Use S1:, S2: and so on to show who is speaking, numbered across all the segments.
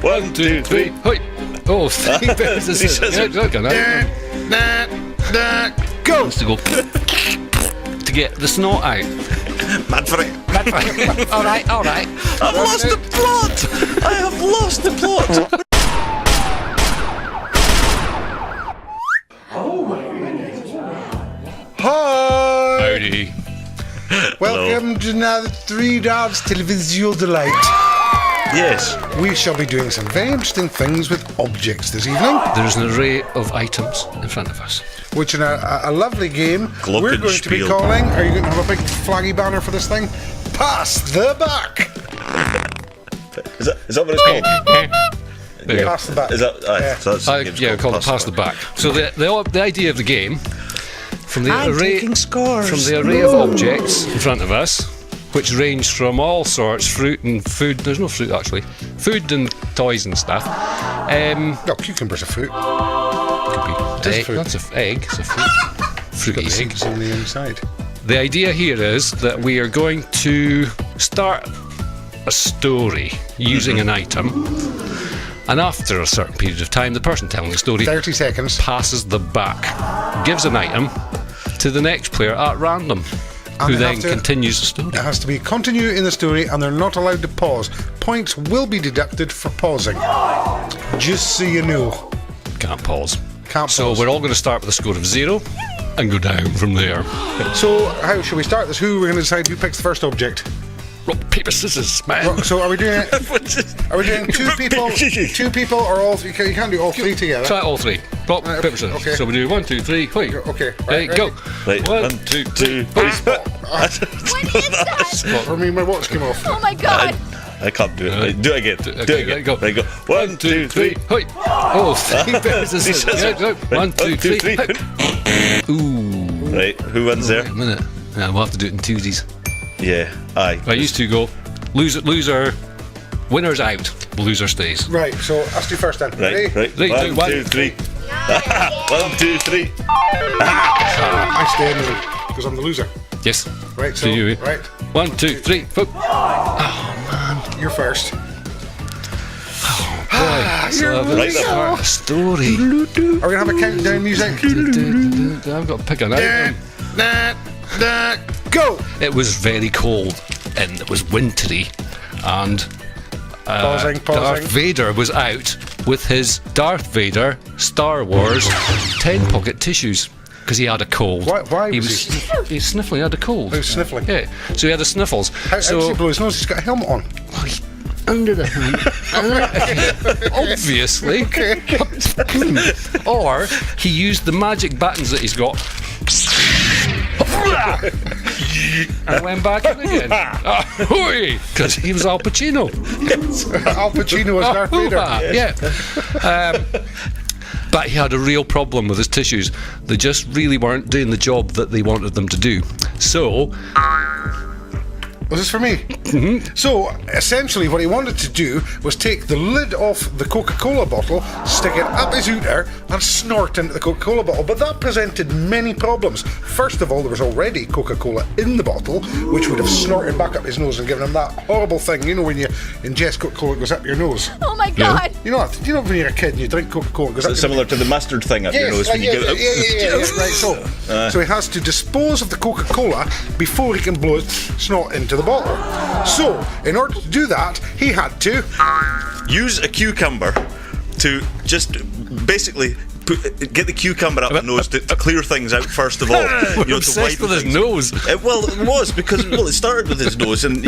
S1: 1, 2, 3.
S2: Hoi. Oh, three pairs of scissors. Yeah, okay,
S1: Go!
S2: Wants to go to get the snot out.
S1: Mad for it.
S2: All right.
S1: I've lost the plot. I have lost the plot.
S3: Hi!
S2: Howdy.
S3: Welcome to another Three Dogs Televisual Delight.
S1: Yes.
S3: We shall be doing some very interesting things with objects this evening,
S2: There's an array of items in front of us.
S3: which in a lovely game we're going to be
S1: Glockenspiel.
S3: calling, are you going to have a big flaggy banner for this thing? Pass the Buck!
S1: Is that what it's called?
S2: There you go.
S3: Pass the Buck.
S1: Is that?
S3: Yeah.
S1: So that's the game's
S2: Yeah, we call it Pass the Back. So the idea of the game, from the array of objects in front of us, which range from all sorts, fruit and food. There's no fruit actually. Food and toys and stuff.
S3: No, cucumbers are fruit.
S2: Could be
S3: is
S2: egg.
S3: fruit.
S2: That's an egg. It's a fruit. Fruit
S3: Got the
S2: eating.
S3: eggs on the inside.
S2: The idea here is that we are going to start a story using an item, and after a certain period of time, the person telling the story
S3: 30 seconds.
S2: passes the back, gives an item to the next player at random,
S3: And
S2: who
S3: they
S2: then
S3: have to-
S2: continues the story.
S3: It has to be continue in the story, and they're not allowed to pause. Points will be deducted for pausing. Just so you know.
S2: Can't pause.
S3: Can't
S2: So
S3: pause.
S2: we're all going to start with a score of 0 and go down from there.
S3: So, how shall we start this? We're going to decide who picks the first object.
S2: Rock, paper, scissors, man.
S3: So, are we doing it? Are we doing two people, or all three? You can't do all three together.
S2: Try all three. Rock,
S3: Right,
S2: paper, scissors.
S3: okay.
S2: So we do 1, 2, 3, hoi.
S3: Okay,
S2: Hey,
S3: right,
S2: go.
S1: Right,
S2: 1,
S1: 1,
S2: 2,
S1: 2,
S2: 3.
S1: 3.
S4: What is that?
S3: I mean, my watch came off.
S4: Oh my god!
S1: I can't do it. Right, do it again. Do
S2: Okay,
S1: it again.
S2: go.
S1: Right, go. 1, 2, 3.
S2: hoi. Oh, three pairs of scissors.
S1: scissors.
S2: Yeah, go.
S1: Right,
S2: 1, 2, 3. hoi. Ooh.
S1: Right, who wins there?
S2: Wait a minute. Yeah, we'll have to do it in twosies.
S1: Yeah, aye.
S2: Right, you two go. Loser. Winner's out. Loser stays.
S3: Right, so us do first then.
S1: Right,
S3: Ready?
S1: right.
S2: 3, 2,
S1: 1,
S2: 1.
S1: 2, 3. 1, 2, 3.
S3: I stay in because I'm the loser.
S2: Yes.
S3: Right, so,
S2: To you.
S3: right,
S2: 1, 2, 3. Hoi.
S3: you're first.
S2: So
S1: Right
S2: I've
S1: there.
S2: a story.
S3: Are we going to have a countdown music?
S2: I've got to pick an item.
S3: Go!
S2: It was very cold and it was wintry, and
S3: Pausing.
S2: Darth Vader was out with his Darth Vader Star Wars 10-pocket tissues because he had a cold.
S3: Why
S2: he
S3: was
S2: was he sniffling? He had a cold.
S3: He was sniffling.
S2: Yeah, so he had the sniffles.
S3: How does
S2: so
S3: he blow his nose? He's got a helmet on.
S2: under the helmet, obviously. Or he used the magic buttons that he's got. And went back in again. Because he was Al Pacino.
S3: Al Pacino as Darth Vader.
S2: Yeah. But he had a real problem with his tissues. They just really weren't doing the job that they wanted them to do. So,
S3: Was this for me? Mm-hmm. So, essentially, what he wanted to do was take the lid off the Coca-Cola bottle, stick it up his hooter, and snort into the Coca-Cola bottle. But that presented many problems. First of all, there was already Coca-Cola in the bottle, which would have snorted back up his nose and given him that horrible thing. You know, when you ingest Coca-Cola, it goes up your nose.
S4: Oh my god!
S3: You know when you're a kid and you drink Coca-Cola, it goes up your
S1: Similar to the mustard thing up your nose
S3: like,
S1: when you get it.
S3: Right, so he has to dispose of the Coca-Cola before he can blow its snot into the bottle. So, in order to do that, he had to
S1: Use a cucumber to just basically get the cucumber up the nose to clear things out first of all. To
S2: obsessed
S1: widen
S2: with his
S1: things.
S2: nose.
S1: Well, it was because it started with his nose, and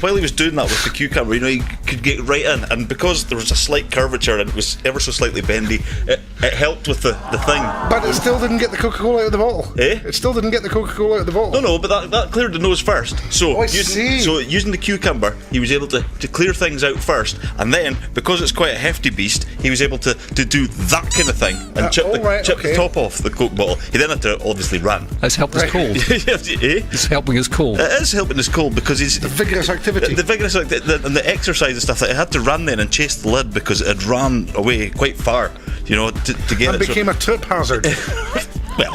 S1: while he was doing that with the cucumber, he could get right in, and because there was a slight curvature and it was ever so slightly bendy, it helped with the thing.
S3: But it still didn't get the Coca-Cola out of the bottle.
S1: Eh?
S3: It still didn't get the Coca-Cola out of the bottle.
S1: No, but that cleared the nose first. So,
S3: I see.
S1: using the cucumber, he was able to clear things out first, and then because it's quite a hefty beast, he was able to do that kind of thing and chip the top off the Coke bottle. He then had to obviously run.
S2: That's helped his cold.
S1: Eh?
S2: It's helping his cold.
S1: It is helping his cold because he's
S3: The vigorous activity.
S1: the vigorous and the exercise and stuff. That he had to run then and chase the lid because it had ran away quite far. To get
S3: and
S1: it.
S3: became a trip hazard.
S1: Well,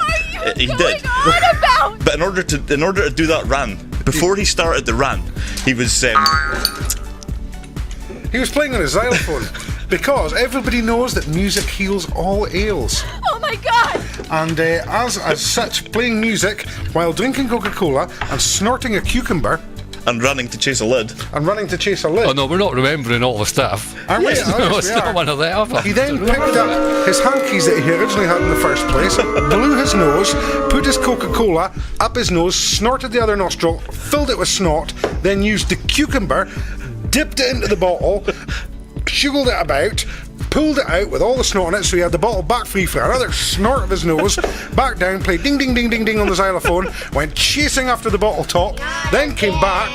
S1: he
S4: What's
S1: did.
S4: going on about?
S1: But in order to do that run, before he started the run, he was
S3: He was playing on his xylophone. because everybody knows that music heals all ails.
S4: Oh my God!
S3: And as such, playing music while drinking Coca-Cola and snorting a cucumber
S1: and running to chase a lid.
S2: Oh no, we're not remembering all the stuff.
S3: Aren't we?
S2: Yes, no, it's not one of the other.
S3: He then picked up his hankies that he originally had in the first place, blew his nose, put his Coca-Cola up his nose, snorted the other nostril, filled it with snot, then used the cucumber, dipped it into the bottle, shuggled it about, pulled it out with all the snot on it, so he had the bottle back free for another snort of his nose, back down, played ding ding ding ding ding on the xylophone, went chasing after the bottle top, then came back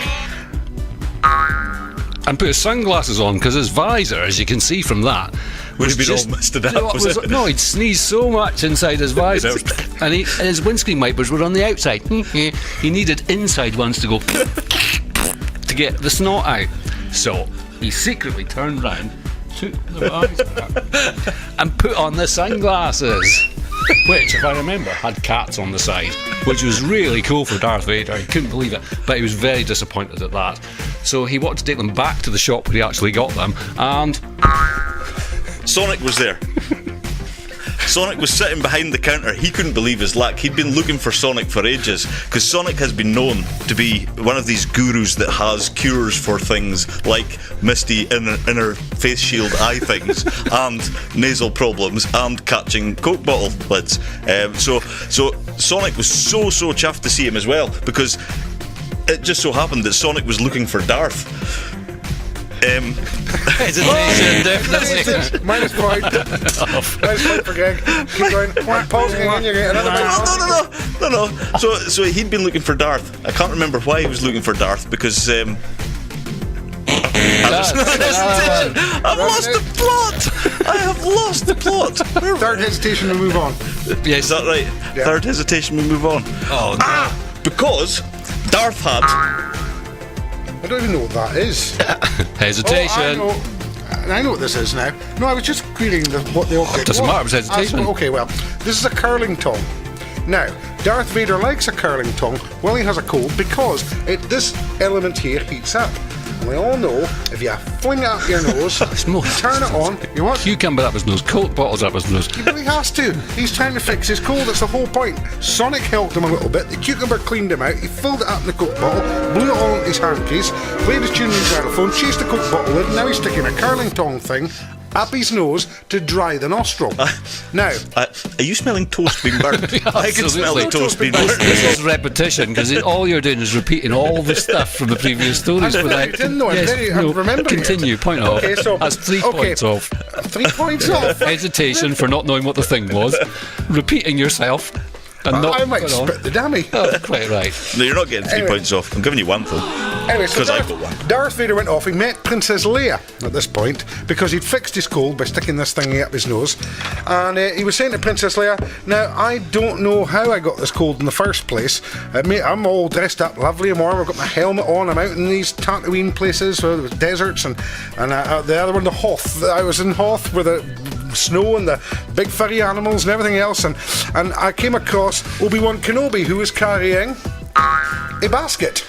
S2: and put his sunglasses on, because his visor, as you can see from that,
S1: would have been all misted up.
S2: No, he'd sneezed so much inside his visor, and his windscreen wipers were on the outside. He needed inside ones to go to get the snot out. So he secretly turned round, took the visor and put on the sunglasses, which, if I remember, had cats on the side, which was really cool for Darth Vader. He couldn't believe it, but he was very disappointed at that. So he wanted to take them back to the shop where he actually got them, and
S1: Sonic was there. Sonic was sitting behind the counter. He couldn't believe his luck. He'd been looking for Sonic for ages, because Sonic has been known to be one of these gurus that has cures for things like misty inner face shield eye things and nasal problems and catching Coke bottle lids. So Sonic was so chuffed to see him as well, because it just so happened that Sonic was looking for Darth.
S2: hesitation, definitely.
S3: minus point. Minus point for Greg. Keep going. Pausing again, you get another point.
S1: No. So he'd been looking for Darth. I can't remember why he was looking for Darth, because I've lost the plot. I have lost the plot.
S3: Third hesitation, we move on.
S1: Yes, is that right?
S3: Yeah.
S1: Third hesitation, we move on. Oh no!
S3: Because
S1: Darth had.
S3: I don't even know what that is.
S2: Hesitation.
S3: Oh, I know what this is now. No, I was just querying what the object
S2: doesn't matter, it was hesitation.
S3: Okay, well, this is a curling tongue. Now, Darth Vader likes a curling tongue while he has a cold, because this element here heats up. And we all know, if you fling it up your nose, turn it on, you want
S2: cucumber up his nose, Coke bottles up his nose.
S3: He really has to. He's trying to fix his cold, that's the whole point. Sonic helped him a little bit, the cucumber cleaned him out, he filled it up in the Coke bottle, blew it all into his hankies, played his tune on his xylophone, chased the Coke bottle lid, and now he's sticking a curling tongue thing up his nose to dry the nostril. Now,
S1: are you smelling toast being burnt? I can smell the toast being burnt.
S2: This is repetition, because all you're doing is repeating all the stuff from the previous stories.
S3: I'm remembering.
S2: Continue.
S3: It.
S2: Point off.
S3: Okay, so
S2: that's 3 points off.
S3: 3 points off.
S2: Hesitation for not knowing what the thing was. Repeating yourself. And
S3: I might spit the dummy.
S2: Oh, quite right.
S1: No, you're not getting 3 points off. I'm giving you 1 though.
S3: Anyway, so
S1: I've got 1.
S3: Darth Vader went off. He met Princess Leia at this point, because he'd fixed his cold by sticking this thingy up his nose. And he was saying to Princess Leia, now, I don't know how I got this cold in the first place. I'm all dressed up, lovely and warm. I've got my helmet on. I'm out in these Tatooine places where there was deserts, and the other one, the Hoth. I was in Hoth with the snow and the big furry animals and everything else, and I came across Obi-Wan Kenobi, who was carrying a basket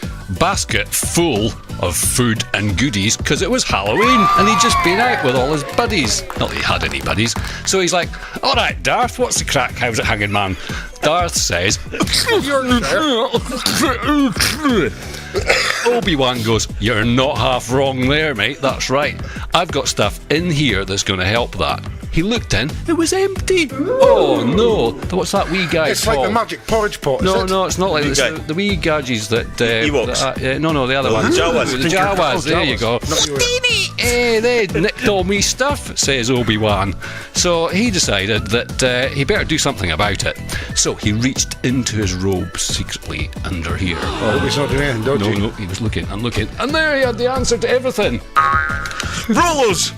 S2: full of food and goodies, because it was Halloween and he'd just been out with all his buddies. Not that he had any buddies. So he's like, alright Darth, what's the crack? How's it hanging, man? Darth says, Obi-Wan goes, you're not half wrong there, mate. That's right. I've got stuff in here that's going to help that. He looked in, it was empty. Oh no! What's that wee guy
S3: It's
S2: called?
S3: like the magic porridge pot.
S2: No, it's not like this. The wee gadgets that.
S1: Ewoks.
S2: No, the other ones.
S1: The Jawas.
S2: The Jawas. There you go. They nicked all me stuff, says Obi-Wan. So he decided that he better do something about it. So he reached into his robes secretly under here.
S3: Oh, he's not doing anything, dodgy.
S2: No, he was looking and looking, and there he had the answer to everything.
S1: Rolos.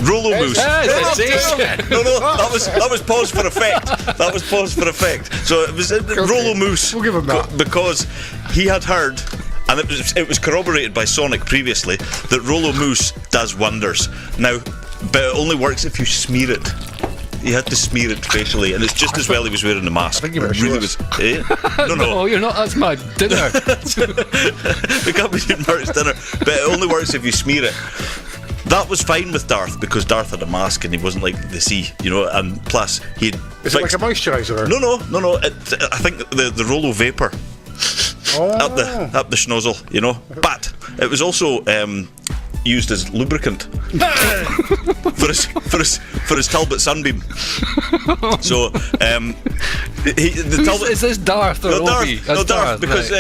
S1: Rolo Moose.
S2: No,
S1: that was pause for effect. So it was Rolo Moose.
S3: We'll give him that.
S1: Because he had heard, and it was corroborated by Sonic previously, that Rolo Moose does wonders. Now, but it only works if you smear it. He had to smear it facially, and it's just as well he was wearing the mask.
S3: I think you better show us.
S2: No, you're not. That's my dinner.
S1: We can't be doing Mark's dinner, but it only works if you smear it. That was fine with Darth because Darth had a mask and he wasn't like the sea, you know. And plus, he'd
S3: Is it like a moisturiser?
S1: No. I think the Rolo vapor up the schnozzle, you know. But it was also used as lubricant for his Talbot Sunbeam. So the Talbot
S2: Is this Darth or Obi?
S1: Darth, because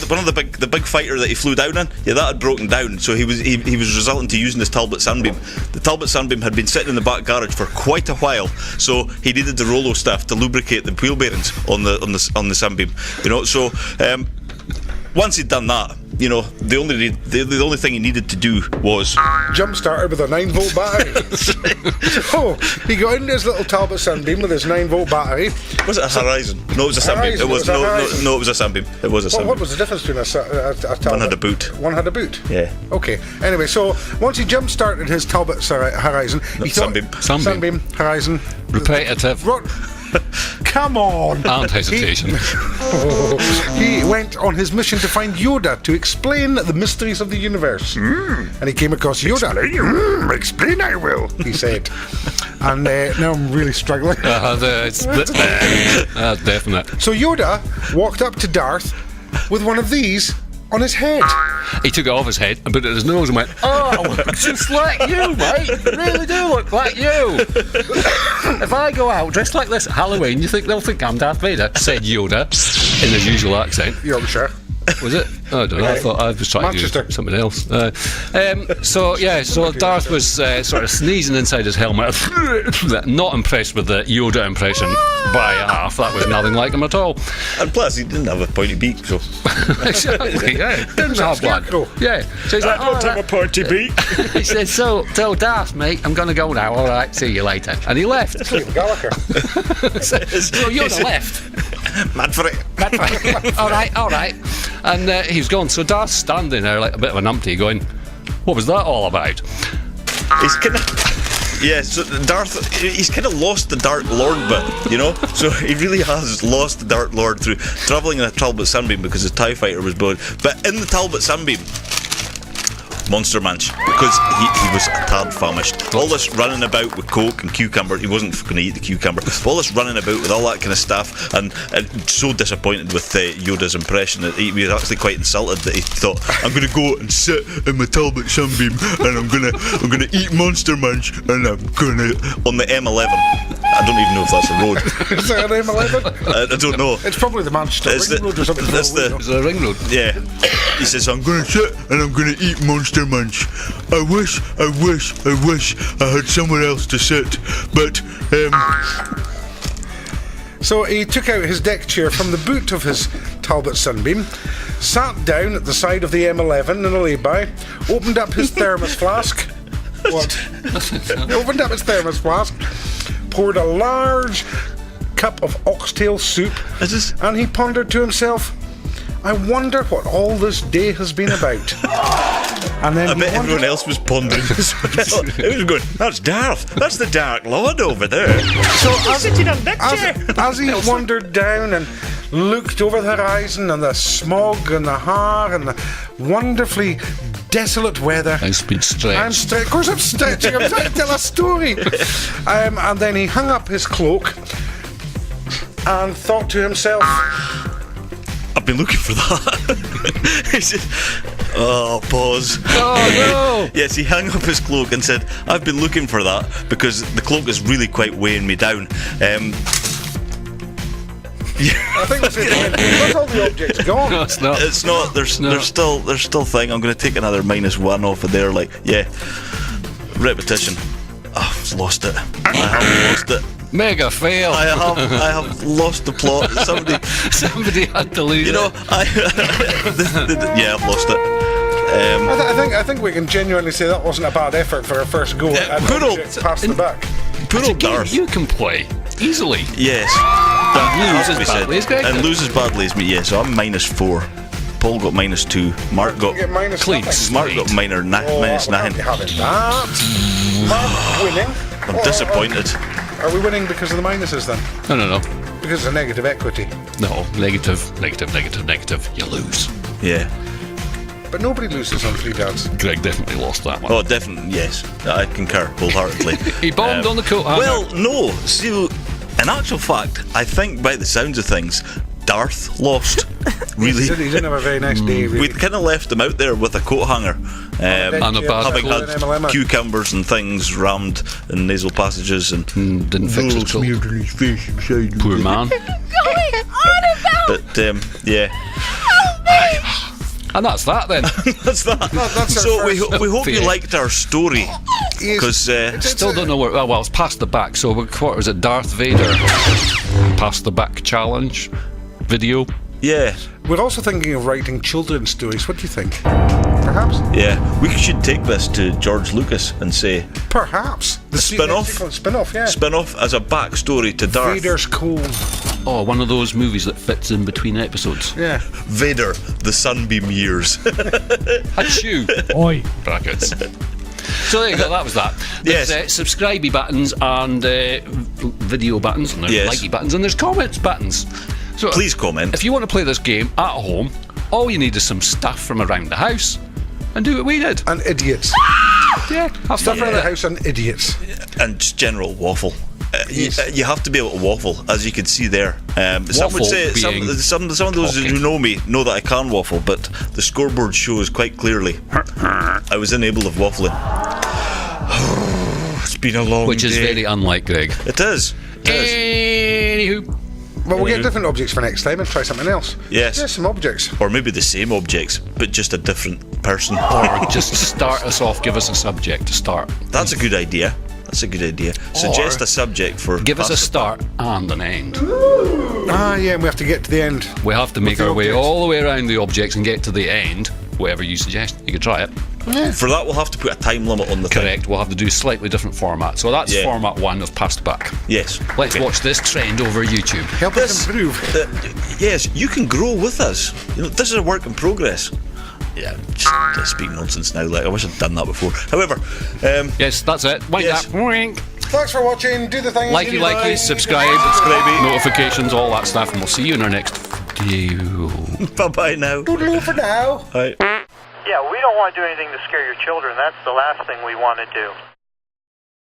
S1: one of the big fighter that he flew down in, that had broken down. So he was resulting to using his Talbot Sunbeam. The Talbot Sunbeam had been sitting in the back garage for quite a while, so he needed the Rolo stuff to lubricate the wheel bearings on the Sunbeam. You know, so once he'd done that, you know, the only thing he needed to do was
S3: jump started with a 9-volt battery. So he got into his little Talbot Sunbeam with his 9-volt battery.
S1: Was it a Horizon? No, it was a Sunbeam. It was no, it was a Sunbeam. It was a Sunbeam.
S3: What was the difference between a Talbot?
S1: One had a boot.
S3: One had a boot.
S1: Yeah.
S3: Okay. Anyway, so once he jump started his Talbot Horizon, he thought
S1: Sunbeam
S3: Horizon.
S2: Repetitive.
S3: Come on.
S2: And hesitation.
S3: He went on his mission to find Yoda to explain the mysteries of the universe. And he came across Yoda. Explain I will, he said. And now I'm really struggling.
S2: Definite.
S3: So Yoda walked up to Darth with one of these on his head.
S2: He took it off his head and put it in his nose and went, "Oh, just like you, mate. You really do look like you. If I go out dressed like this at Halloween, they'll think I'm Darth Vader," said Yoda in his usual accent.
S3: Yorkshire.
S2: Was it? I don't know. I thought I was trying
S3: Manchester.
S2: to do something else. So Darth was sort of sneezing inside his helmet. Not impressed with the Yoda impression by half. That was nothing like him at all.
S1: And plus, he didn't have a pointy beak, so
S2: Exactly. Yeah, didn't have one. Yeah. So he's like,
S1: I don't have a pointy beak.
S2: He said, "So tell Darth, mate, I'm going to go now. All right, see you later." And he left.
S3: Gallagher.
S2: So Yoda left.
S1: Mad for it.
S2: All right. And he's gone. So Darth's standing there like a bit of an umpty going, "What was that all about?"
S1: He's kind of... Yeah, so Darth, he's kind of lost the Dark Lord bit, you know? So he really has lost the Dark Lord through travelling in a Talbot Sunbeam because his TIE fighter was blown. But in the Talbot Sunbeam, Monster Munch, because he was a tad famished. All this running about with Coke and cucumber, he wasn't going to eat the cucumber, but all this running about with all that kind of stuff, and so disappointed with Yoda's impression that he was actually quite insulted that he thought, I'm going to go and sit in my Talbot Sunbeam and I'm going to eat Monster Munch and I'm going to on the M11. I don't even know if that's a road.
S3: Is that an M11?
S1: I don't know.
S3: It's probably the Manchester Ring Road or something.
S2: It's a ring road.
S1: Yeah. He says, I'm going to sit and I'm going to eat Monster Munch. I wish I had somewhere else to sit, but
S3: So he took out his deck chair from the boot of his Talbot Sunbeam, sat down at the side of the M11 in a lay-by, opened up his thermos flask. What? He opened up his thermos flask, poured a large cup of oxtail soup, and he pondered to himself, I wonder what all this day has been about. And then
S1: I bet everyone else was pondering as well. It was going, that's Darth. That's the Dark Lord over there.
S3: So as he wandered down and looked over the horizon and the smog and the har and the wonderfully desolate weather.
S2: It's been stretched.
S3: Of course I'm stretching. I'm trying to tell a story. And then he hung up his cloak and thought to himself,
S1: I've been looking for that. He said, pause.
S2: Oh no!
S1: Yes, he hung up his cloak and said, I've been looking for that because the cloak is really quite weighing me down.
S3: I think that's it. That's all the objects gone.
S2: No, it's not.
S1: It's not. There's still thing. I'm going to take another -1 off of there. Like, yeah, repetition. I've lost it. I have lost it.
S2: Mega fail.
S1: I have lost the plot.
S2: Somebody had to lose.
S1: You know, yeah, I've lost it.
S3: I think we can genuinely say that wasn't a bad effort for our first go at past the back.
S1: Poor old Darth.
S2: You can play easily.
S1: Yes.
S2: Lose as badly as Greg.
S1: And lose as badly as me. Yeah. So I'm -4. Paul got -2. Mark got
S2: cleats.
S1: Mark got -9.
S3: Having that. Mark winning.
S1: I'm disappointed.
S3: Are we winning because of the minuses then?
S2: No.
S3: Because it's a negative equity.
S2: No, negative. You lose.
S1: Yeah.
S3: but nobody loses on Three Dads.
S2: Greg definitely lost that one.
S1: Oh, definitely, yes. I concur wholeheartedly.
S2: He bombed on the coat hanger.
S1: Well, no. See, in actual fact, I think by the sounds of things, Darth lost. Really.
S3: He didn't have a very nice day, really.
S1: We'd kind of left him out there with a coat hanger.
S2: And a bad
S1: having
S2: coat.
S1: had cucumbers and things rammed in nasal passages and
S2: didn't fix his coat.
S1: smeared in his face inside.
S2: Poor man.
S4: Going on about.
S1: But, yeah.
S2: And that's that then.
S1: That's that.
S3: That's our
S1: So we
S3: first-
S1: hope you liked our story. Because
S2: Still don't know where. Well, it's past the back. So what was it? Darth Vader past the back challenge video.
S1: yeah,
S3: We're also thinking of writing children's stories. What do you think? Perhaps?
S1: yeah, we should take this to George Lucas and say
S3: Perhaps. The
S1: spin-off?
S3: Spin-off, yeah.
S1: spin-off as a backstory to Darth
S3: Vader's cold.
S2: Oh, one of those movies that fits in between episodes.
S3: Yeah.
S1: Vader, the sunbeam years.
S2: Achoo.
S5: Oi.
S2: Brackets. So there you go, that was that. There's
S1: Yes.
S2: subscribey buttons and video buttons, and there's
S1: Yes.
S2: likey buttons, and there's comments buttons. So
S1: Please comment.
S2: if you want to play this game at home, all you need is some stuff from around the house, and do what we did.
S3: And idiots.
S2: Yeah, have
S3: Stuff
S2: fun
S3: around
S2: with
S3: the
S2: it.
S3: house and idiots.
S1: And just general waffle.
S3: Yes.
S1: You have to be able to waffle, as you can see there. Some would
S2: Waffle
S1: say
S2: being
S1: some of those
S2: talking.
S1: who know me know that I can waffle, but the scoreboard shows quite clearly I was unable of waffling. It's been a long
S2: Which is
S1: day.
S2: very unlike Greg.
S1: It is. It is.
S2: Anywho,
S3: Well, we'll get different objects for next time and try something else.
S1: Yes.
S3: Yeah, some objects.
S1: Or maybe the same objects, but just a different person.
S2: or just start us off, give us a subject to start.
S1: That's a good idea. That's a good idea. Suggest a subject for.
S2: Give us a
S1: Pass It.
S2: start and an end.
S3: Ah, yeah, and we have to get to the end.
S2: We have to make
S3: the
S2: our way
S3: objects.
S2: all the way around the objects and get to the end, whatever you suggest. You could try it.
S1: For that, we'll have to put a time limit on the thing.
S2: Correct. We'll have to do slightly different format. So that's
S1: Yeah.
S2: format 1 of Past Back.
S1: Yes.
S2: Let's
S1: Okay.
S2: watch this trend over YouTube.
S3: Help us improve.
S1: Yes, you can grow with us. You know, this is a work in progress. Yeah, just speak nonsense now. Like I wish I'd done that before. However,
S2: Yes, that's it. Wink
S1: Yes.
S2: that. Wink.
S3: Thanks for watching. Do the thing.
S2: Likey, subscribe, notifications, all that stuff, and we'll see you in our next video.
S1: bye bye now.
S3: Toodaloo for now.
S1: Bye.
S6: Yeah, we don't want to do anything to scare your children. That's the last thing we want to do.